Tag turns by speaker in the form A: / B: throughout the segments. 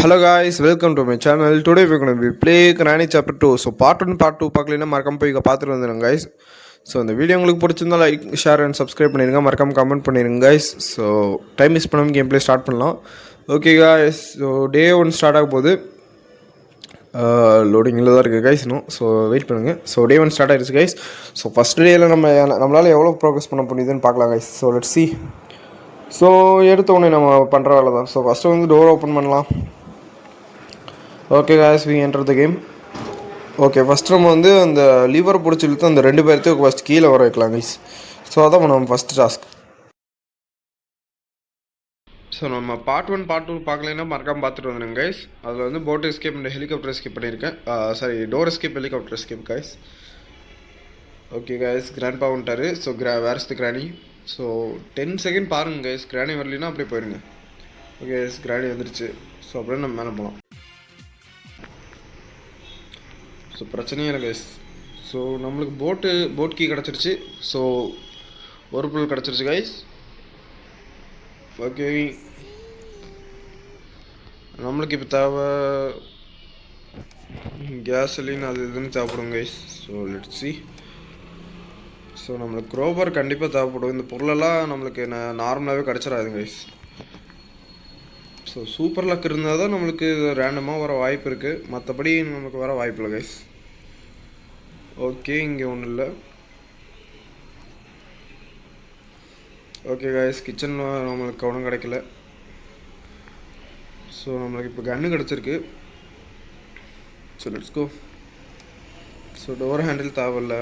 A: Hello guys, welcome to my channel. Today we're going to be playing Granny Chapter 2. So part 1, part 2 பார்க்கலனா மறக்காம போய் பார்த்துட்டு வந்துருங்க guys. So இந்த video உங்களுக்கு பிடிச்சிருந்தா லைக் ஷேர் அண்ட் சப்ஸ்கிரைப் பண்ணிடுங்க, மறக்காம கமெண்ட் பண்ணிடுங்க guys. ஸோ டைம் மிஸ் பண்ணாமல் கேம் ப்ளே ஸ்டார்ட் பண்ணலாம். Okay guys, so day 1 start ஆக போகுது. லோடிங்கில் தான் இருக்குது கைஸ் இன்னும். ஸோ வெயிட் பண்ணுங்கள். ஸோ டே 1 ஸ்டார்ட் ஆகிடுச்சு கைஸ். ஸோ ஃபஸ்ட் டேயில் நம்மளால் எவ்வளோ ப்ரோக்ரஸ் பண்ண முடியுதுன்னு பார்க்கலாம் guys. So let's see. So எடுத்த உடனே நம்ம பண்ணுற வேலை தான். ஸோ ஃபஸ்ட்டு வந்து டோர் ஓப்பன் பண்ணலாம். Okay guys, we enter the game. Okay, first நம்ம வந்து அந்த லீவரை பிடிச்சி இழுத்து அந்த 2 பேர்த்தையும் ஃபஸ்ட் கீழே வர வைக்கலாம் கைஸ். ஸோ அதான் நம்ம ஃபஸ்ட் டாஸ்க். ஸோ நம்ம பார்ட் 1 பார்ட் 2 பார்க்கலைன்னா மறக்காமல் பார்த்துட்டு வந்துடுங்க கைஸ். அதில் வந்து boat escape and helicopter escape பண்ணியிருக்கேன். Sorry, door escape helicopter escape guys. Okay guys, grandpa வந்துட்டார். So where's the granny. So 10 second பாருங்கள் கைஸ். கிராணி வரலைன்னா அப்படியே போயிடுங்க. ஓகே கைஸ், கிராணி வந்துருச்சு. ஸோ அப்படியே நம்ம மேலே போகலாம். ஸோ பிரச்சனையே இல்லை கைஸ். ஸோ நம்மளுக்கு போட் கீ கிடச்சிருச்சு. ஸோ ஒரு பொருள் கிடச்சிருச்சு கைஸ். ஓகே, நம்மளுக்கு இப்போ தேவை கேஸ்லின் அது இதுன்னு தேவைப்படும் guys. So let's see. So நம்மளுக்கு க்ரோபர் கண்டிப்பாக தேவைப்படும். இந்த பொருளெல்லாம் நம்மளுக்கு நார்மலாகவே கிடச்சிடாது கைஸ். ஸோ சூப்பர் லக் இருந்தால் தான் நம்மளுக்கு ரேண்டமாக வர வாய்ப்பு இருக்குது, மற்றபடி நமக்கு வர வாய்ப்பு இல்லை கைஸ். ஓகே, இங்கே ஒன்றும் இல்லை. ஓகே கைஸ், கிச்சனில் நம்மளுக்கு ஒன்றும் கிடைக்கல. ஸோ நம்மளுக்கு இப்போ கன்று கிடச்சிருக்கு. So let's go. So door handle தேவையில்ல.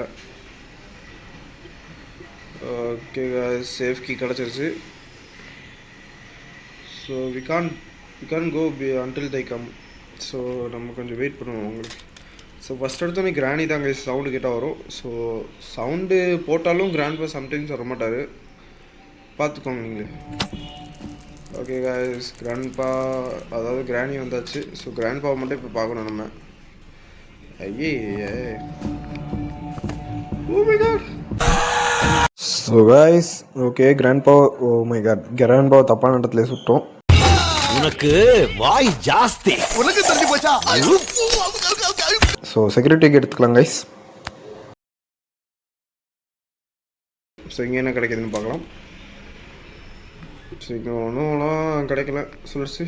A: ஓகே கைஸ், சேஃப் கீ கிடச்சிருச்சு. So we can go until they come. So நம்ம கொஞ்சம் வெயிட் பண்ணுவோம் உங்களுக்கு. ஸோ ஃபஸ்ட் எடுத்தோன்னே கிராணி தாங்க சவுண்டு கேட்டால் வரும். ஸோ சவுண்டு போட்டாலும் கிராண்ட்பா சம்டைம்ஸ் வரமாட்டார், பார்த்துக்கோங்க நீங்களே. ஓகே கைஸ், கிராண்ட்பா அதாவது கிராணி வந்தாச்சு. ஸோ கிராண்ட்பாவை மட்டும் இப்போ பார்க்கணும் நம்ம. ஐயே, oh my god. So guys, okay grandpa, oh my god, கிராண்ட்பாவை தப்பான இடத்துல சுட்டோம்.
B: உனக்கு வாய் ஜாஸ்தி, உனக்கு தள்ளி போச்சா.
A: ஸோ செக்யூரிட்டிக்கு எடுத்துக்கலாம் கைஸ். ஸோ இங்கே என்ன கிடைக்குதுன்னு பார்க்கலாம். ஸோ இங்கே ஒன்றும்லாம் கிடைக்கல சொல்லிச்சு.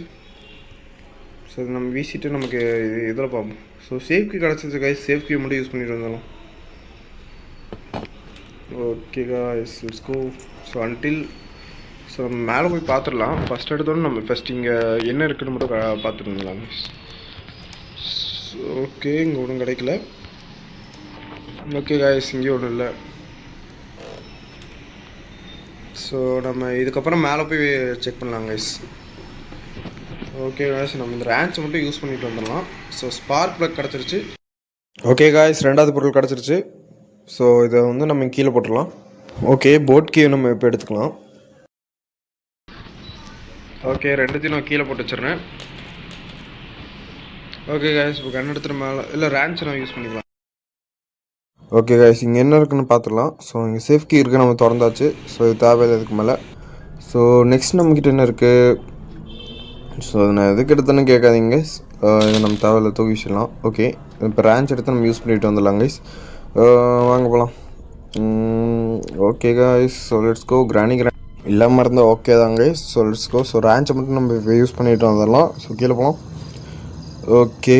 A: ஸோ இது நம்ம வீசிட்டு நமக்கு இதில் பார்ப்போம். ஸோ சேஃப்கி கிடச்சிச்சு கைஸ். சேஃப்கி மட்டும் யூஸ் பண்ணிட்டு வந்தாலும் okay guys, let's go. So until so நம்ம மேலே போய் பார்த்துடலாம். ஃபஸ்ட் எடுத்தோன்னு நம்ம ஃபஸ்ட் இங்கே என்ன இருக்குன்னு மட்டும் பார்த்துட்டு இருந்தலாம் கைஸ். ஓகே, இங்கே ஒன்றும் கிடைக்கல. ஓகே கைஸ், இங்கே ஒன்றும் இல்லை. ஸோ நம்ம இதுக்கப்புறம் மேலே போய் செக் பண்ணலாம் கைஸ். ஓகே கைஸ், நம்ம இந்த ரேன்ச்சை மட்டும் யூஸ் பண்ணிட்டு வந்துடலாம். ஸோ ஸ்பார்க் ப்ளக் கிடச்சிருச்சு. ஓகே கைஸ், 2வது பொருள் கிடச்சிருச்சு. ஸோ இதை வந்து நம்ம கீழே போட்டுடலாம். ஓகே, போட் கீ நம்ம இப்போ எடுத்துக்கலாம். ஓகே, 2த்தையும் நான் கீழே போட்டு வச்சிடுறேன். ஓகே கைஸ், இப்போ கண் எடுத்துகிட்டு மேலே இல்லை ரேன்ச்சை நான் யூஸ் பண்ணிக்கலாம். ஓகே கைஸ், இங்கே என்ன இருக்குன்னு பார்த்துடலாம். ஸோ இங்கே சேஃப்கி இருக்குது, நம்ம திறந்தாச்சு. ஸோ இது தேவையில்லை இதுக்கு மேலே. ஸோ நெக்ஸ்ட் நம்மக்கிட்ட என்ன இருக்குது? ஸோ அது நான் எதுக்கு எடுத்தேன்னு கேட்காதீங்க. இது நம்ம தேவையில்லை, தூக்கி வச்சிடலாம். ஓகே, இப்போ ரேன்ச் எடுத்து நம்ம யூஸ் பண்ணிட்டு வந்துடலாம் கைஸ். வாங்க போகலாம். Okay guys, so let's go. Granny இல்லாமல் இருந்தால் ஓகே தாங்க guys. So let's go. So ரேன்ச்சை மட்டும் நம்ம இப்போ யூஸ் பண்ணிட்டு வந்துடலாம். ஸோ கீழே போகலாம். ஓகே,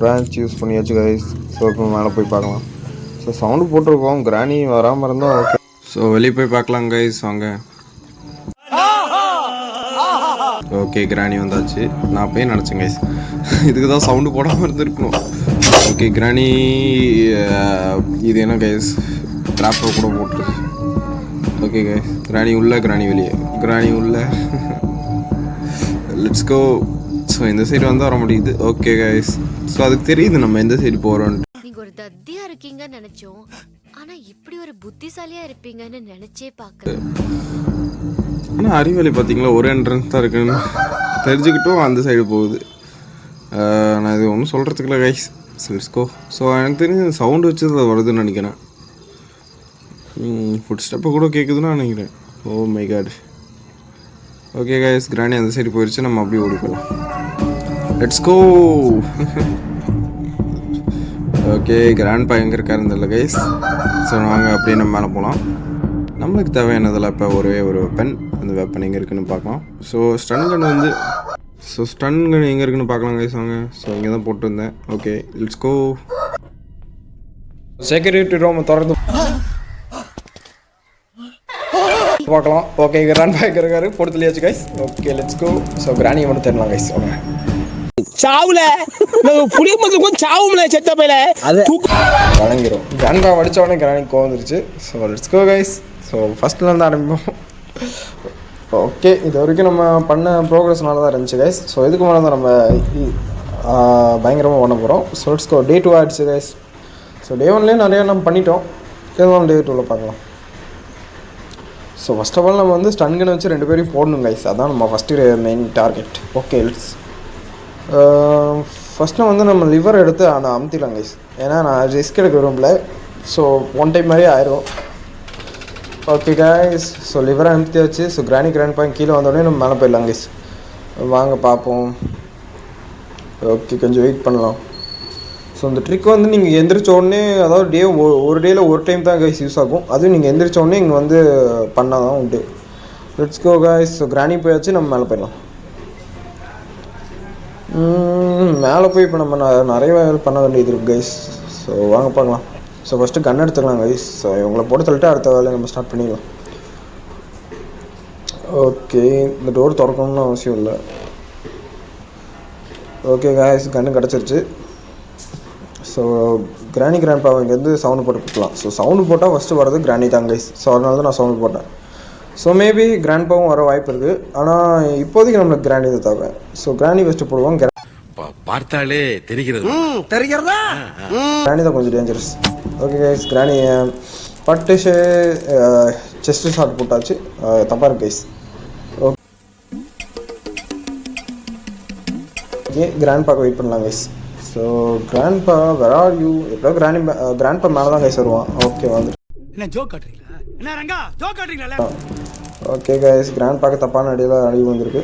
A: ரேன்ச் யூஸ் பண்ணியாச்சு கைஸ். ஸோ இப்போ மேலே போய் பார்க்கலாம். ஸோ சவுண்டு போட்டிருக்கோம், கிராணி வராமல் இருந்தால் ஓகே. ஸோ வெளியே போய் பார்க்கலாம் கைஸ், வாங்க. ஓகே, கிராணி வந்தாச்சு. நான் போய் நினச்சேன் கைஸ், இதுக்கு தான் சவுண்டு போடாமல் இருந்துருக்கணும். ஓகே கிராணி, இது என்ன கைஸ், ட்ராப்பை கூட போட்டுருக்கு. ஓகே கைஸ், கிராணி உள்ள, கிராணி வெளியே, கிராணி உள்ள. Let's go. ஸோ இந்த சைடு வந்து வர முடியுது. ஓகே கைஸ், ஸோ அதுக்கு தெரியுது நம்ம எந்த சைடு போகிறோன்ட்டு.
C: நீங்க ஒரு தத்தியா இருக்கீங்கன்னு நினைச்சோம், ஆனா இப்படி ஒரு புத்திசாலியா இருப்பீங்கன்னு நினைச்சே பார்க்கல.
A: ஆனால் அறிவாளி பார்த்தீங்களா, ஒரு என்ட்ரன்ஸ் தான் இருக்குன்னு தெரிஞ்சுக்கிட்டும் அந்த சைடு போகுது. நான் இது ஒன்றும் சொல்கிறதுக்குள்ள கைஸ். Let's go. ஸோ எனக்கு தெரிஞ்சு சவுண்டு வச்சு அது வருதுன்னு நினைக்கிறேன். ஃபுட் ஸ்டெப்பை கூட கேட்குதுன்னு நினைக்கிறேன். Oh my God. Okay guys, granny அந்த சைடு போயிடுச்சு. நம்ம அப்படியே ஓடி போகலாம். Let's go. ஓகே, கிராண்ட்பா எங்கே இருக்காருன்னு தெரியல கைஸ். ஸோ நாங்கள் அப்படியே நம்ம மேலே போகலாம். நம்மளுக்கு தேவையானதில் இப்போ ஒரு வெப்பன். அந்த வெப்பன் எங்கே இருக்குதுன்னு பார்க்கலாம். ஸோ ஸ்டன் கன் எங்கே இருக்குன்னு பார்க்கலாம் கைஸ் வாங்க. ஸோ இங்கே தான் போட்டுருந்தேன். Okay let's go. Security room திறந்து பார்க்கலாம். ஓகே, கிராண்ட்பா எங்கே இருக்காரு போட்டு தெரியாச்சு guys. Okay let's go. So கிராணியை மட்டும் தெரியலாம் கைஸ். ஓகே
D: சாவுல புளிய மக்களுக்கும் சாவும்ல செத்த பையில அது
A: வழங்கிடும். கிராண்ட்பா அடித்த உடனே கிராணிக்கு கோவந்துருச்சு. So let's go guys. So ஃபஸ்ட்லேருந்து ஆரம்பிப்போம். ஓகே, இது வரைக்கும் நம்ம பண்ண ப்ரோக்ரஸ்னால தான் இருந்துச்சு கைஸ். ஸோ இதுக்கு மேலே தான் நம்ம பயங்கரமாக பண்ண போகிறோம். ஸோ லெட்ஸ் கோ. டே 2 ஆகிடுச்சு கைஸ். ஸோ டே 1லேயே நிறையா நம்ம பண்ணிட்டோம். இருந்தாலும் டே 2வில் பார்க்கலாம். ஸோ ஃபஸ்ட் ஆஃப் ஆல் நம்ம வந்து ஸ்டன் கன் வச்சு 2 பேரையும் போடணும் கைஸ். அதான் நம்ம first main target. Okay let's first வந்து நம்ம லிவர் எடுத்து ஆனால் அமுத்திடலாம் கைஸ். ஏன்னா நான் ரிஸ்க் எடுக்க விரும்பல. ஸோ ஒன் டைம் மாதிரியே ஆயிரும். ஓகே கைஸ், ஸோ லிவரை அமுத்தியாச்சு. ஸோ கிராண்ட்பா கீழே வந்தோடனே நம்ம மேலே போயிடலாம் கைஸ். வாங்க பார்ப்போம். ஓகே, கொஞ்சம் வெயிட் பண்ணலாம். ஸோ இந்த ட்ரிக் வந்து நீங்கள் எந்திரிச்ச உடனே, அதாவது ஒரு டேயில் ஒரு டைம் தான் கைஸ் யூஸ் ஆகும். அதுவும் நீங்கள் எந்திரிச்ச உடனே இங்கே வந்து பண்ணால் தான் உண்டு. Let's go guys. ஸோ கிராணி போயாச்சு, நம்ம மேலே போயிடலாம். மேலே போய் இப்போ நம்ம நிறைய பண்ண வேண்டியது இருக்குது கைஸ். ஸோ வாங்க பார்க்கலாம். ஸோ ஃபஸ்ட்டு கன் எடுத்துக்கலாம் கைஸ். ஸோ இவங்களை போட்டு தள்ளிட்டு அடுத்த வேலையை நம்ம ஸ்டார்ட் பண்ணிடலாம். ஓகே, இந்த டோர் திறக்கணும்னு அவசியம் இல்லை. ஓகே கைஸ், கன்று கிடச்சிருச்சு. ஸோ கிராண்ட்பா இங்கேருந்து சவுண்டு போட்டு கொடுக்கலாம். ஸோ சவுண்டு போட்டால் ஃபஸ்ட்டு வரது கிராணி தான் கைஸ். ஸோ அதனால தான் நான் சவுண்டு போட்டேன். ஸோ மேபி கிராண்ட்பாவும் வர வாய்ப்பு இருக்குது. ஆனால் இப்போதைக்கு நம்மளுக்கு கிராணி தான் தேவை. ஸோ கிராணி ஃபஸ்ட்டு போடுவோம்.
B: பார்த்தாலே தெரிகிறதா?
A: கிராணி தான் கொஞ்சம் டேஞ்சரஸ். ஓகே கைஸ், கிராணி பட்டு செஸ்ட்டு ஷாட் போட்டாச்சு. தப்பாக இருக்கு கைஸ். ஓகே, கிராண்ட்பாக்கு வெயிட் பண்ணலாம் guys. So grandpa where are you? எப்போ கிராண்ட்பா மேலே தான் கைஸ் வருவான். ஓகே வந்து ஓகே கைஸ், கிராண்ட்பாக்கு தப்பான அடி வந்திருக்கு.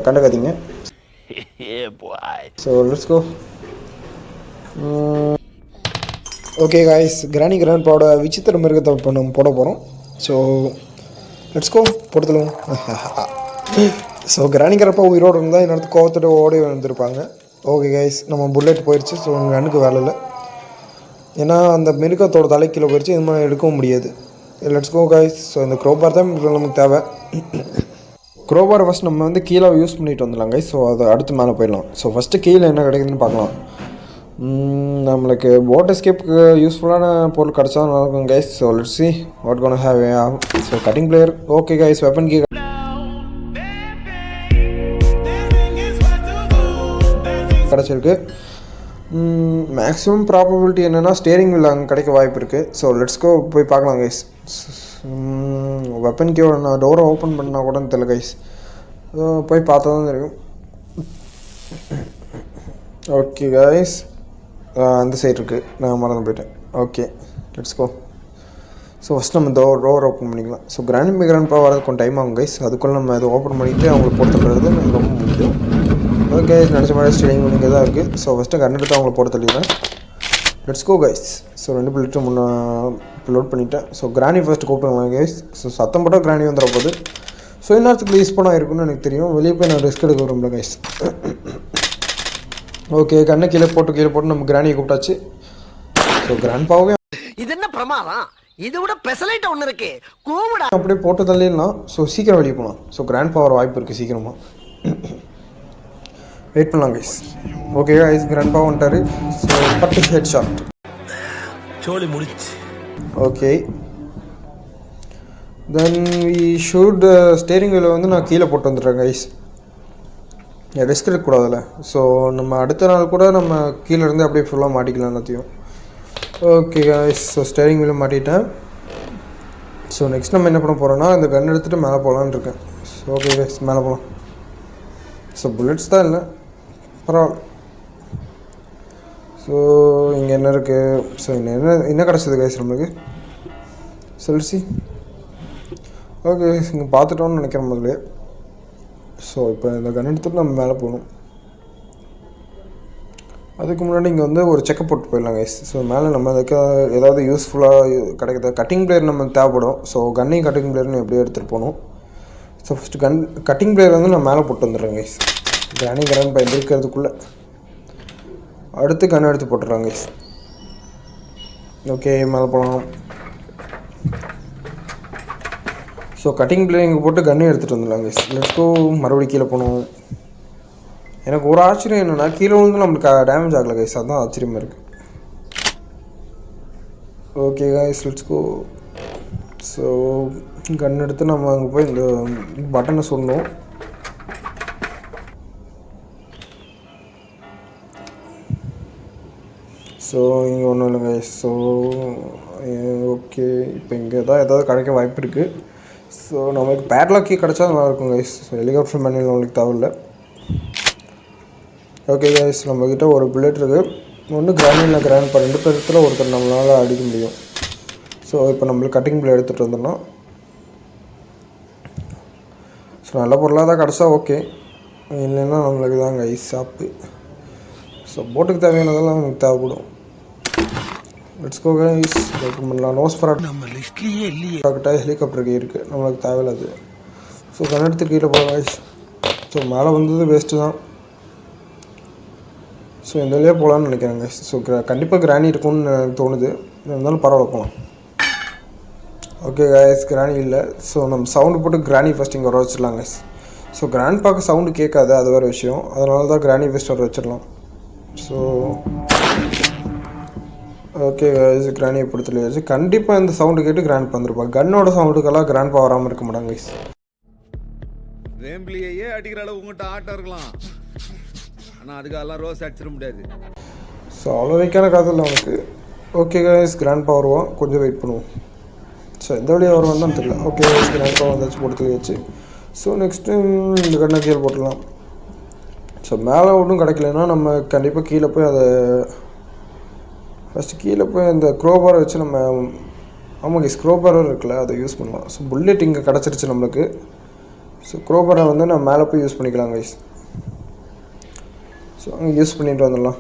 A: கண்டுக்காதீங்க. So let's go. Okay guys, கிராண்ட்பாவோட விசித்திர மிருகத்தை இப்போ நம்ம போட போகிறோம். So let's go. போடுதலும். ஸோ கிராண்ட்பா உயிரோடு இருந்தால் இன்னொரு கோவத்தோட ஓடி வந்திருப்பாங்க. ஓகே கைஸ், நம்ம புல்லெட் போயிடுச்சு. ஸோ உங்கள் கண்ணுக்கு வேலை இல்லை. ஏன்னா அந்த மிருகத்தோட தலைக்கீழே போயிடுச்சு. இது மாதிரி எடுக்கவும் முடியாது. Let's go guys. ஸோ இந்த க்ரோபார் தான் நமக்கு தேவை. க்ரோபாரை ஃபஸ்ட் நம்ம வந்து கீழே யூஸ் பண்ணிட்டு வந்துடலாம் கைஸ். ஸோ அதை அடுத்து மேலே போயிடலாம். ஸோ ஃபஸ்ட்டு கீழே என்ன கிடைக்குதுன்னு பார்க்கலாம். நம்மளுக்கு போட் எஸ்கேப்புக்கு யூஸ்ஃபுல்லான பொருள் கிடச்சா நல்லாயிருக்கும் guys. So let's see what gonna have. So cutting plier. Okay guys, weapon key கிடச்சிருக்கு. மேக்ஸிமம் ப்ராபபிலிட்டி என்னென்னா ஸ்டேரிங் வீல் அங்கே கிடைக்க வாய்ப்பு இருக்குது. ஸோ லெட்ஸ் கோ போய் பார்க்கலாம் கைஸ். வெப்பன் கீயோட நான் டோரை ஓப்பன் பண்ணால் கூட தெரியல கைஸ். போய் பார்த்தா தான் தெரியும். ஓகே கைஸ், அந்த சைடு இருக்குது. நான் மறந்து போயிட்டேன். Okay let's go. So first நம்ம டோர் ஓப்பன் பண்ணிக்கலாம். ஸோ கிராண்ட்பா வரது கொஞ்சம் டைம் ஆகும் கைஸ். அதுக்குள்ளே நம்ம அதை ஓப்பன் பண்ணிவிட்டு அவங்களுக்கு போட்டு தள்ளுறது ரொம்ப முக்கியம். ஓகே கைஸ், நினச்ச மாதிரி ஸ்டேரிங் இங்கே தான் இருக்குது. ஸோ ஃபஸ்ட்டு கன் எடுத்து அவங்கள போட்டு தள்ளிடுறேன். Let's go guys. ஸோ 2 பிளேட்டு லோட் பண்ணிவிட்டேன். ஸோ கிராணி ஃபஸ்ட்டு கூப்பிட்டுக்கலாம் கைஸ். ஸோ சத்தம் போட்டால் கிராணி வந்துட போகுது. ஸோ இன்னொருத்துக்கு யூஸ் பண்ணால் இருக்குன்னு எனக்கு தெரியும். வெளியே போய் நான் ரிஸ்க் எடுக்க விரும்பல கைஸ். ஓகே, கண்ணை கீழே போட்டு நம்ம கிராணியை கூப்பிட்டாச்சு. ஸோ கிராண்ட்பாவே
D: இது என்ன பிரமாதம்? இது விட பெசலைட் ஒன்று இருக்கு. கூவிடா
A: அப்படியே போட்டு தள்ளிடலாம். ஸோ சீக்கிரம் வெளியே போகலாம். ஸோ கிராண்ட்பா வர வாய்ப்பு இருக்குது சீக்கிரமாக. வெயிட் பண்ணலாம் கைஸ். ஓகே கைஸ், கிராண்ட்பா வந்துட்டாரு. ஸோ பட்டு ஹெட் ஷாட்.
B: சோலி முடிச்சு.
A: Okay, then we should steering வீலை வந்து நான் கீழே போட்டு வந்துடுறேன் கைஸ். ரிஸ்க் எடுக்கக்கூடாதுல்ல. ஸோ நம்ம அடுத்த நாள் கூட நம்ம கீழே இருந்து அப்படியே ஃபுல்லாக மாட்டிக்கலாம் எல்லாத்தையும். ஓகே கைஸ், ஸோ ஸ்டேரிங் வீலை மாட்டிட்டேன். ஸோ நெக்ஸ்ட் நம்ம என்ன பண்ண போகிறோன்னா இந்த கன் எடுத்துகிட்டு மேலே போகலான்னு இருக்கேன். ஸோ ஓகே கைஸ், மேலே போகலாம். ஸோ புல்லட்ஸ் தான் இல்லை, பரவாயில்ல. ஸோ இங்கே என்ன இருக்குது? ஸோ என்ன கிடச்சிது கைஸ் நம்மளுக்கு? சொல்லிச்சு. ஓகே, இங்கே பார்த்துட்டோன்னு நினைக்கிறேன் முதல்ல. ஸோ இப்போ இந்த கன் எடுத்துட்டு நம்ம மேலே போகணும். அதுக்கு முன்னாடி இங்கே வந்து ஒரு செக்கப் போட்டு போயிடலாம் கைஸ். ஸோ மேலே நம்ம அதுக்கு ஏதாவது யூஸ்ஃபுல்லாக கிடைக்குது. கட்டிங் பிளேயர் நம்ம தேவைப்படும். ஸோ கன்னையும் கட்டிங் பிளேயர்னு எப்படியோ எடுத்துகிட்டு போகணும். ஸோ ஃபஸ்ட்டு கட்டிங் பிளேயர் வந்து நான் மேலே போட்டு வந்துடுறேன் கைஸ். கிரானி இப்போ இருக்கிறதுக்குள்ளே அடுத்து கன் எடுத்து போட்டுடுறாங்க கைஸ். ஓகே மேலே போகலாம். ஸோ கட்டிங் பிளேயர் இங்கே போட்டு கன்னையும் எடுத்துகிட்டு வந்துடலாம் கைஸ். லெட்ஸ் கோ. மறுபடியும் கீழே போகணும். எனக்கு ஒரு ஆச்சரியம் என்னென்னா கீழே வந்து நம்மளுக்கு டேமேஜ் ஆகலை கைஸ். அதுதான் ஆச்சரியமாக இருக்குது. Okay guys let's go. So gun எடுத்து நம்ம அங்கே போய் இந்த பட்டனை சொல்லணும். ஸோ இங்கே ஒன்றும் இல்லை கைஸ். ஸோ ஓகே இப்போ இங்கே தான் ஏதாவது கிடைக்க வாய்ப்பு இருக்குது. ஸோ நம்மளுக்கு பேட்லாக் கீ கிடச்சா நல்லாயிருக்கும் கைஸ். ஸோ ஹெலிகாப்டர் மேனுவல் நம்மளுக்கு தேவையில்லை. ஓகே கைஸ் நம்மக்கிட்ட ஒரு புல்லட் இருக்குது. ஒன்று கிராண்டில் கிராண்ட் ரெண்டு பேரத்தில் ஒருத்தர் நம்மளால் அடிக்க முடியும். ஸோ இப்போ நம்மளுக்கு கட்டிங் பிளேட் எடுத்துகிட்டு வந்துடணும். ஸோ நல்ல பொருளாக தான் கிடச்சா ஓகே, இல்லைன்னா நம்மளுக்கு தான் கைஸ் ஷாப்பு. ஸோ போட்டுக்கு தேவையானதெல்லாம் நமக்கு தேவைப்படும். Let's go guys. பண்ணலாம். நோஸ்ஃபெராட்டோ நம்ம லிஸ்ட்லேயே இல்லையே. ஹெலிகாப்டருக்கு இருக்குது, நம்மளுக்கு தேவையில்லாது. ஸோ கன்னடத்து கீழே போகலாம் கைஸ். ஸோ மேலே வந்தது வேஸ்ட்டு தான். ஸோ இந்த வழியாக போகலான்னு நினைக்கிறேன் கைஸ். ஸோ கண்டிப்பாக கிராணி இருக்கும்னு எனக்கு தோணுது. இருந்தாலும் பரவாயில்ல போகலாம். ஓகே கைஸ் கிராணி இல்லை. ஸோ நம்ம சவுண்டு போட்டு கிராணி ஃபஸ்ட் இங்கே வர வச்சிடலாம் கைஸ். ஸோ கிராண்ட் பார்க்க சவுண்டு கேட்காது, அது வேறு விஷயம். அதனால தான் கிராணி ஃபஸ்ட் வர வச்சிடலாம். ஸோ ஓகே கைஸ் கிராணியை பிடித்துல வச்சு கண்டிப்பாக இந்த சவுண்டு கேட்டு கிராண்ட் வந்துருப்பாங்க. கன்னோட சவுண்டுக்கெல்லாம் கிராண்ட் பா வராமல் இருக்க மாட்டாங்க கைஸ்.
B: வேம்பிளியே அடிக்கிற அளவு உங்கள்கிட்ட ஆட்டம் இருக்கலாம், ஆனால் அதுக்கெல்லாம் ரோஸ் அடிச்சிட முடியாது.
A: ஸோ அவ்வளோ வைக்கான காதல் அவனுக்கு. ஓகே கைஸ் கிராண்ட் பா வருவான், கொஞ்சம் வெயிட் பண்ணுவோம். ஸோ எந்த வழியாக வருவான்னு தான் தெரியல. ஓகே கைஸ் கிராண்ட் பா வந்தாச்சு போட்டு வச்சு. ஸோ நெக்ஸ்ட்டு இந்த கண்ணை கீழே போட்டுடலாம். ஸோ மேலே ஒன்றும் கிடைக்கலன்னா நம்ம கண்டிப்பாக கீழே போய் அதை ஃபஸ்ட்டு கீழே போய் அந்த க்ரோபாரை வச்சு நம்ம ஆமாம் கைஸ் க்ரோபாரும் இருக்குல்ல, அதை யூஸ் பண்ணலாம். ஸோ புல்லெட் இங்கே கிடச்சிருச்சு நம்மளுக்கு. ஸோ க்ரோபாரை வந்து நம்ம மேலே போய் யூஸ் பண்ணிக்கலாம் கைஸ். ஸோ அங்கே யூஸ் பண்ணிட்டு வந்துடலாம்.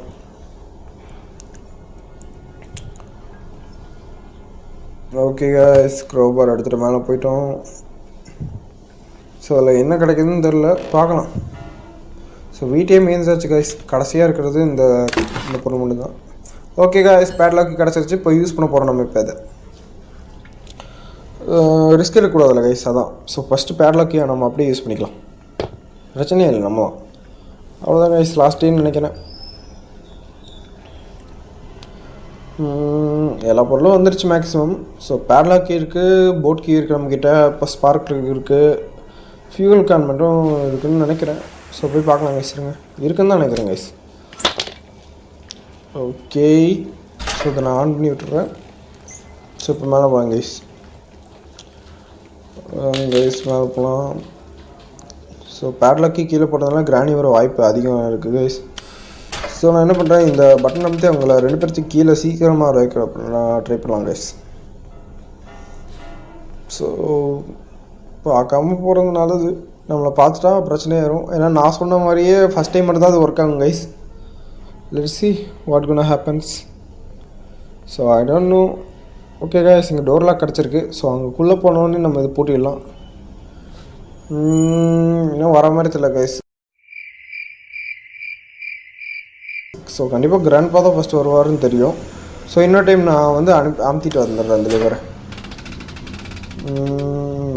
A: ஓகே கைஸ் க்ரோபார் எடுத்துகிட்டு மேலே போயிட்டோம். ஸோ அதில் என்ன கிடைக்குதுன்னு தெரில, பார்க்கலாம். ஸோ வீட்டே மெயின்ஸ் ஆச்சு கைஸ். கடைசியாக இருக்கிறது இந்த பொருள் மட்டும் தான். ஓகே கைஸ் பேட்லாக்கு கிடச்சிருச்சு. இப்போ யூஸ் பண்ண போகிறோம் நம்ம. இப்போ அதை ரிஸ்க் இருக்கக்கூடாதுல்ல கைஸ், அதான். ஸோ ஃபஸ்ட்டு பேட்லாக்கையை நம்ம அப்படியே யூஸ் பண்ணிக்கலாம், பிரச்சனையே இல்லை. நம்ம அவ்வளோதான் கைஸ் லாஸ்ட்டேன்னு நினைக்கிறேன். எல்லா பொருளும் வந்துருச்சு மேக்ஸிமம். ஸோ பேட்லாக் கீ இருக்குது, போட் கீ இருக்குது நம்மக்கிட்ட, இப்போ ஸ்பார்க் இருக்குது, ஃபியூல் கேன் மட்டும் இருக்குதுன்னு நினைக்கிறேன். ஸோ போய் பார்க்கலாம் கைஸ். இருக்குன்னு தான் நினைக்கிறேன் கைஸ். ஓகே ஸோ இதை நான் ஆன் பண்ணி விட்டுறேன். ஸோ இப்போ மேலே போகலாம் கைஸ். மேலே போகலாம். ஸோ பேட்லாக்கி கீழே போட்டதுனால கிராணி வர வாய்ப்பு அதிகம் இருக்குது கைஸ். ஸோ நான் என்ன பண்ணுறேன், இந்த பட்டன் அமைத்து அவங்கள ரெண்டு பேர்த்துக்கு கீழே சீக்கிரமாக வைக்க நான் ட்ரை பண்ணலாம் கைஸ். ஸோ பார்க்காம போகிறது நல்லது. நம்மளை பார்த்துட்டா பிரச்சனையாயிரும். ஏன்னா நான் சொன்ன மாதிரியே ஃபஸ்ட் டைம் மட்டும் தான் அது ஒர்க் ஆகும் guys. Let's see what gonna happens. So I don't know. Okay guys இங்கே டோர் லாக் கிடச்சிருக்கு. ஸோ அங்கேக்குள்ளே போனோடனே நம்ம இது பூட்டிடலாம். இன்னும் வர மாதிரி தெரியல கைஸ். ஸோ கண்டிப்பாக கிராண்ட் பா தான் ஃபஸ்ட்டு வருவாருன்னு தெரியும். ஸோ இன்னொரு டைம் நான் வந்து அமுத்திட்டு வந்துடுறேன் அந்த லிவரை.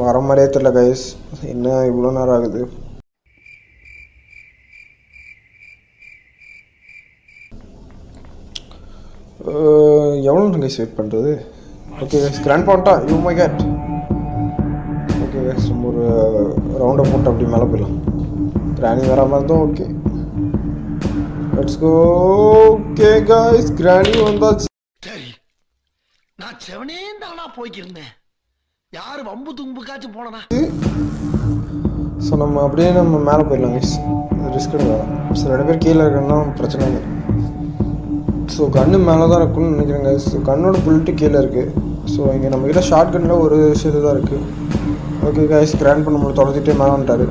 A: வர மாதிரியே தெரியல கைஸ். என்ன இவ்வளோ நேரம் ஆகுது. எவ்வளோ கைஸ் வெயிட் பண்ணுறது. Okay guys grandpa you my cat. Okay guys நம்ம ஒரு ரவுண்டை போட்டு அப்படி மேலே போயிடலாம். கிராணி வர மாதிரி தான். Okay let's go. Okay guys granny வந்தாச்சு.
E: சரி நான் செவனே தானா போய்க்கிருந்தேன், யாரு வம்பு தும்புக்காச்சும் போனனா.
A: ஸோ நம்ம அப்படியே நம்ம மேலே போயிடலாம் கைஸ். ரிஸ்க் எடுக்கலாம். ஸோ ரெண்டு பேர் கீழே இருக்கணும்னா பிரச்சனை இல்லை. ஸோ கன்று மேலே தான் இருக்குன்னு நினைக்கிறேங்க. ஸோ கண்ணோட புல்ட்டு கீழே இருக்குது. ஸோ இங்கே நம்மக்கிட்ட ஷார்ட் கன்னில் ஒரு விஷயத்து தான் இருக்குது. ஓகே கைஸ் கிராண்ட் பண்ண நம்மளை தொடர்ந்துட்டே மேலே வந்துட்டாரு.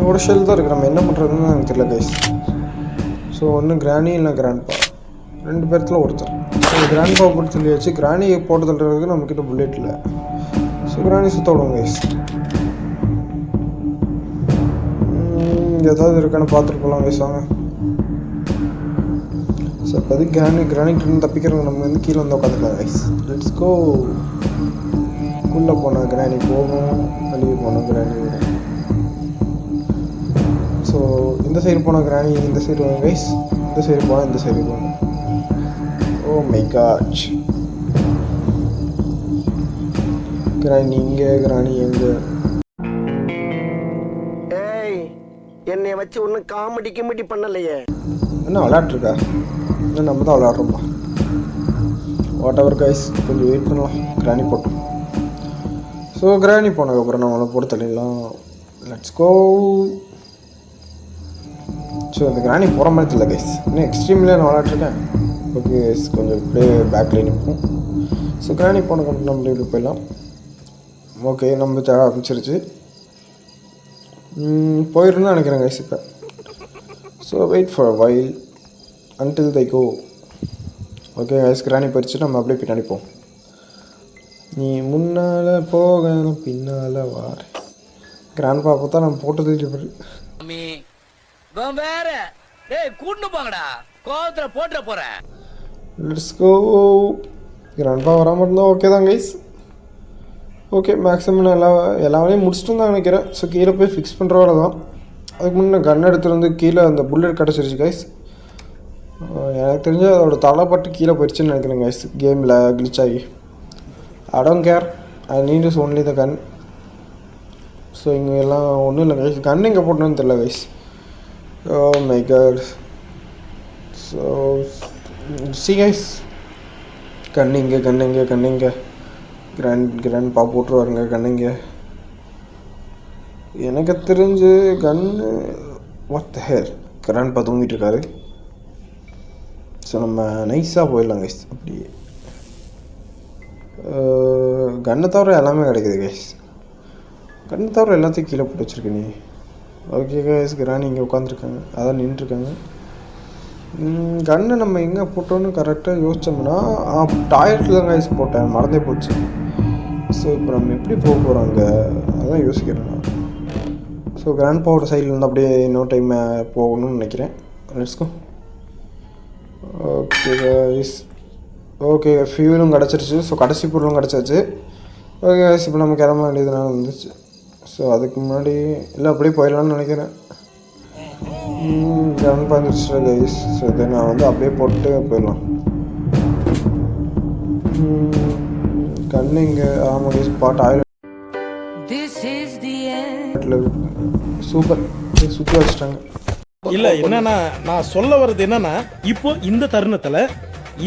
A: ஒரு ஷெல் தான் இருக்குது, நம்ம என்ன பண்ணுறதுன்னு எனக்கு தெரியல கைஸ். ஸோ ஒன்று கிராணி இல்லை கிராண்ட்பா, 2 பேர்த்தில் ஒருத்தர். ஸோ கிராண்ட்பா போட்டு சொல்லியாச்சு. கிராணி போட்டு தள்ளுறதுக்கு நம்மக்கிட்ட புல்லெட் இல்லை. ஸோ கிராணி சுற்ற விடுவோம் கைஸ். ஏதாவது இருக்கான்னு பார்த்துட்டு போகலாம் கைஸ், வாங்க. ஸோ இப்போதைக்கு கிரானிக்கிட்ட தப்பிக்கிறவங்க நம்ம வந்து கீழே வந்து உட்காந்துக்கலாம் கைஸ். லெட்ஸ் கோ. உள்ளே போனால் கிராணி போகும், வெளியே போனால் கிராணி வரும். ஸோ இந்த சைடு போனால் கிராணி இந்த சைடு வரும் கைஸ், இந்த சைடு போனால் இந்த சைடு போகும். ஓ மை காட், கிராணி இங்கே, கிராணி எங்கே?
E: ஏய், என்னை வச்சு ஒன்றும் காமெடி கிமெடி பண்ணலையே.
A: என்ன விளையாட்ருக்கா? இன்னும் நம்ம தான் விளையாடுறோம்ப்பா. வாட் எவர் கைஸ், கொஞ்சம் வெயிட் பண்ணலாம். கிராணி போட்டோம். ஸோ கிராணி போனதுக்கப்புறம் நம்மளை போட்டு தள்ளிடலாம். Let's go. ஸோ இந்த கிராணி போகிற மாதிரி தெரியல கைஸ், இன்னும் எக்ஸ்ட்ரீம்லேயே நான் விளையாட்ருக்கேன். ஓகே கைஸ், கொஞ்சம் இப்படியே பேக்கில் நிற்போம். ஸோ கிராணி போனதுக்கப்புறம் நம்மளே இப்படி போயிடலாம். ஓகே, நம்ம தேட ஆரம்பிச்சிருச்சு. போயிருந்தா நினைக்கிறேன் கைஸ் இப்போ. So wait for a while until they go. Okay guys, granny போயிடுச்சு. நம்ம அப்படியே பின்னாடி போவோம். நீ முன்னால் போக பின்னால் வார. கிராண்ட் பாப்பா தான் நம்ம போட்டது
F: வேற. டேய் கூட்டு போங்கடா, கோவத்துல போட்ற போறேன்.
A: Let's go. கிராண்ட் பா வராமல் இருந்தால் ஓகே தான் கைஸ். ஓகே, மேக்ஸிமம் எல்லா வேலையும் முடிச்சுட்டு தான் நினைக்கிறேன். ஸோ கீழே போய் ஃபிக்ஸ் பண்ணுற வேலை தான். அதுக்கு முன்னே கன் எடுத்துகிட்டு வந்து கீழே அந்த புல்லட் கிடச்சிருச்சு கைஸ். எனக்கு தெரிஞ்சு அதோட தலைப்பட்டு கீழே போயிடுச்சுன்னு நினைக்கிறேன் கைஸ், கேமில் கிளிச் ஆகி. I don't care, I need is only the gun. So இங்கே எல்லாம் ஒன்றும் இல்லை கைஸ், கன் எங்கே போட்டோன்னு தெரியல guys. Oh my god. So see guys, கண்ணிங்க கிராண்ட் பா போட்டுருவாருங்க கண்ணிங்க. எனக்கு தெரிஞ்சு கன்னு வாட் த ஹெல், கிராண்ட் பா தூங்கிட்டு இருக்காரு. ஸோ நம்ம நைஸாக போயிடலாம் கைஸ். அப்படியே கன்னை தவிர எல்லாமே கிடைக்குது கைஸ். கண்ணை தவிர எல்லாத்தையும் கீழே போட்டு வச்சுருக்க நீ. ஓகே கைஸ், கிராணி இங்கே உட்காந்துருக்காங்க, அதான் நின்றுருக்காங்க. கன்று நம்ம எங்கே போட்டோன்னு கரெக்டாக யோசித்தோம்னா டாய்லெட்டில் தான் கைஸ் போட்டேன், மறந்தே போச்சு. ஸோ இப்போ நம்ம எப்படி போக போகிறோம் அங்கே, அதான் யோசிக்கிறேன் நான். ஸோ கிராண்ட் பாவோட சைட்லேருந்து அப்படியே இன்னொரு டைம் போகணும்னு நினைக்கிறேன். Let's go. Okay guys, okay ஃபியூலும் கிடச்சிருச்சு. ஸோ கடைசி பொருளும் கிடச்சாச்சு. ஓகே கைஸ், இப்போ நம்ம கிளம்ப வேண்டியதுனால வந்துச்சு. ஸோ அதுக்கு முன்னாடி இல்லை அப்படியே போயிடலான்னு நினைக்கிறேன். கிராண்ட் பா வந்துருச்சு கைஸ். ஸோ இதை நான் வந்து அப்படியே போட்டு போயிடலாம். கண்ணு இங்கே ஆமாம் கைஸ், பாட்டு ஆயில் சூப்பர் சுற்றி வச்சுட்டாங்க.
D: இல்ல என்னன்னா நான் சொல்ல வர்றது என்னன்னா, இப்போ இந்த தருணத்துல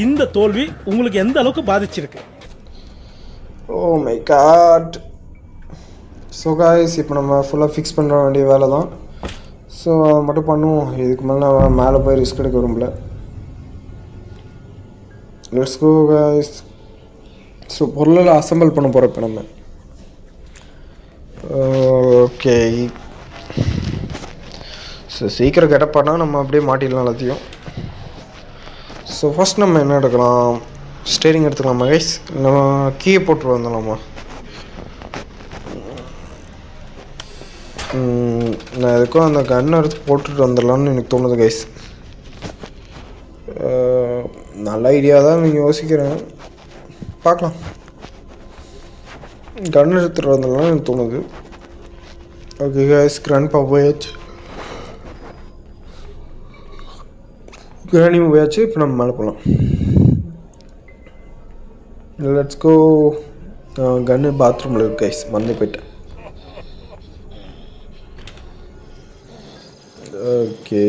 D: இந்த தோல்வி உங்களுக்கு எந்த அளவுக்கு பாதிச்சிருக்கு?
A: Oh my god. So guys, இப்போ நம்ம ஃபுல்லாக ஃபிக்ஸ் பண்ண வேண்டிய வேலை தான். ஸோ அதை மட்டும் பண்ணுவோம். இதுக்கு மேலே நான் மேலே போய் ரிஸ்க் எடுக்க விரும்பல. Let's go guys. ஸோ பொருளெல்லாம் அசம்பிள் பண்ண போகிறோம் இப்போ நம்ம. ஓகே, ஸோ சீக்கிரம் கிடப்பானா நம்ம அப்படியே மாட்டிடலாம் எல்லாத்தையும். ஸோ ஃபஸ்ட் நம்ம என்ன எடுக்கலாம், ஸ்டேரிங் எடுத்துக்கலாமா கைஸ்? நம்ம கீயை போட்டு வந்துடலாமா? நான் எதுக்கும் அந்த கன்னை எடுத்து போட்டுட்டு வந்துடலான்னு எனக்கு தோணுது கைஸ். நல்ல ஐடியா தான் நீங்கள் யோசிக்கிறேன், பார்க்கலாம். கன் எடுத்துகிட்டு வந்துடலாம்னு எனக்கு தோணுது. ஓகே கைஸ், கிராண்ட் பா போயாச்சு, கிராணி போயாச்சு. இப்போ நம்ம மேலே போகலாம். Let's go. கன்னு பாத்ரூமில் இருக்கு கைஸ், வந்து போயிட்டேன். ஓகே,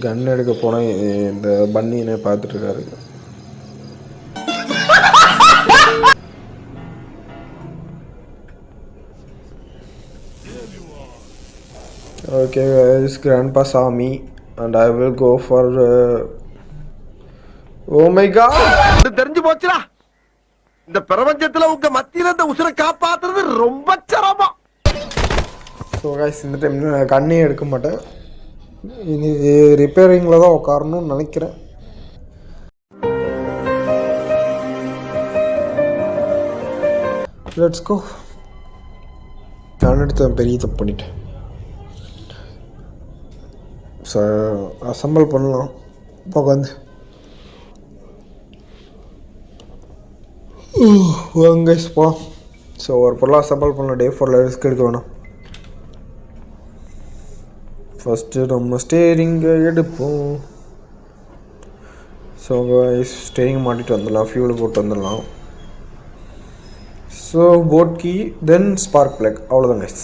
A: கன் எடுக்க போனால் இந்த பன்னி என்ன பார்த்துட்ருக்காரு. Okay guys, grandpa saw me and I will go for oh my god,
E: தெரிஞ்சு போச்சுடா. இந்த பிரபஞ்சத்துல உங்க மத்தியில இந்த உசுரை காப்பாத்துறது ரொம்ப சிரமம்.
A: ஸோ கைஸ் இந்த டைம் கண்ணே எடுக்க மாட்டேன், இனி ரிப்பேரிங்கில் தான் உட்காரணும்னு நினைக்கிறேன். Let's go. நான் எடுத்த பெரிய தப்பு பண்ணிட்டேன். ஸோ அசம்பிள் பண்ணலாம் உட்காந்து. வாங்க போ. ஸோ ஒரு பொருளாக அசம்பிள் பண்ணலாம். டே 4 ரிஸ்க் எடுக்க வேணாம். ஃபஸ்ட்டு நம்ம ஸ்டேரிங்கை எடுப்போம். ஸோ ஸ்டேரிங் மாட்டிட்டு வந்துடலாம், ஃபியூல் போட்டு வந்துடலாம். So boat key then spark plug, அவ்வளோதான் கைஸ்.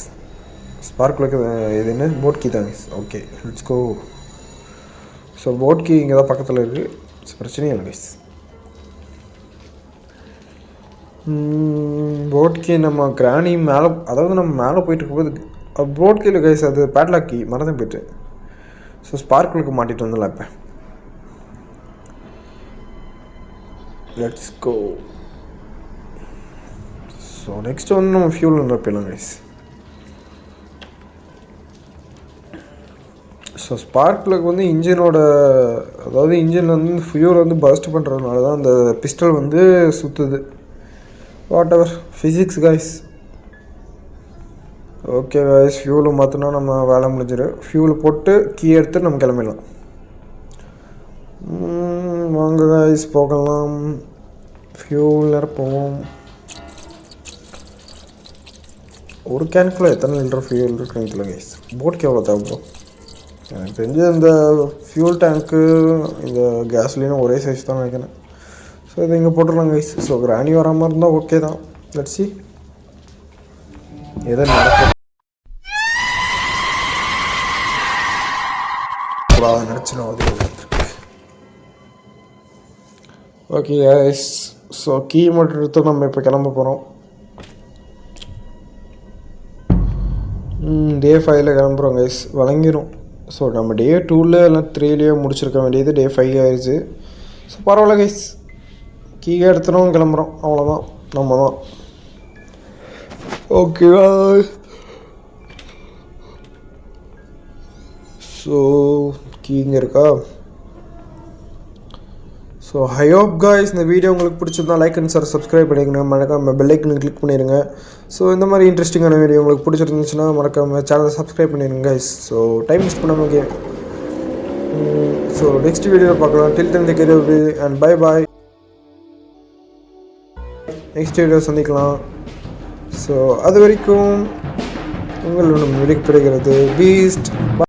A: ஸ்பார்க் பிளக் இது என்ன, போட் கீ தான் guys. Okay let's go. So boat key இங்கே தான் பக்கத்தில் இருக்குது. பிரச்சனையே இல்லை கைஸ். போட் கீ நம்ம கிராணி மேலே, அதாவது நம்ம மேலே போயிட்டு இருக்கும்போது போட் கீழே கைஸ் அது பேட்லாக் கீ மறந்து போயிட்டு. ஸோ ஸ்பார்க்கிளுக்கு மாட்டிட்டு வந்துடலாம் இப்போ. Let's go. ஸோ நெக்ஸ்ட் வந்து நம்ம ஃபியூல் நிரப்பிடலாம் கைஸ். ஸோ ஸ்பார்க் பிளக் வந்து இன்ஜினோட, அதாவது இன்ஜின் வந்து ஃபியூல் வந்து பர்ஸ்ட் பண்ணுறதுனால தான் அந்த பிஸ்டல் வந்து சுற்றுது. Whatever physics guys. Okay guys, ஃபியூலை மாற்றினா நம்ம வேலை முடிஞ்சிடும். ஃபியூல் போட்டு கீ எடுத்து நம்ம கிளம்பிடலாம். வாங்க கைஸ் போகலாம். ஃபியூல் நிரப்புவோம். ஒரு கேனுக்குள்ளே எத்தனை லிட்டர் ஃபியூல் இருக்குன்னு தெரியல கைஸ். போட்டுக்கு எவ்வளோ தேவைப்படும்? எனக்கு தெரிஞ்சு இந்த ஃபியூல் டேங்க்கு இந்த கேஸ்லினும் ஒரே சைஸ் தான் நினைக்கிறேன். ஸோ இது இங்கே போட்டுடலாம் கைஸ். ஸோ கிராணி வர மாதிரி இருந்தால் ஓகே தான். லெட்ஸ் சி எதை நடக்கும் கூடாது நினச்சிடும் அது. ஓகே கைஸ், ஸோ கீ மட்டும் எடுத்து நம்ம இப்போ கிளம்ப போகிறோம். டே 5 கிளம்புறோம் கைஸ். வழங்கிடும். ஸோ நம்ம டே 2 இல்லை 3 முடிச்சிருக்க வேண்டியது டே 5 ஆயிடுச்சு. ஸோ பரவாயில்ல கைஸ், கீ எடுத்துடும் கிளம்புறோம், அவ்வளோதான். நம்ம தான் ஓகேவா. ஸோ கீ இங்கே இருக்கா. ஸோ ஐ ஹோப் காய்ஸ் இந்த வீடியோ உங்களுக்கு பிடிச்சிருந்தா லைக் அண்ட் சப்ஸ்கிரைப் பண்ணிக்கங்க. மறக்காம பெல் ஐக்கனை கிளிக் பண்ணிடுங்க. ஸோ இந்த மாதிரி இன்ட்ரெஸ்டிங்கான வீடியோ உங்களுக்கு பிடிச்சிருந்துச்சுன்னா மறக்காம சேனலை சப்ஸ்கிரைப் பண்ணிடுங்க கைஸ். ஸோ டைம் மிஸ் பண்ணாமல் ஓகே. ஸோ நெக்ஸ்ட் வீடியோவில் பார்க்கலாம். Till then take care and bye bye. Next video சந்திக்கலாம். ஸோ அது வரைக்கும் உங்களிடம் விடைபெறுகிறது பீஸ்ட்.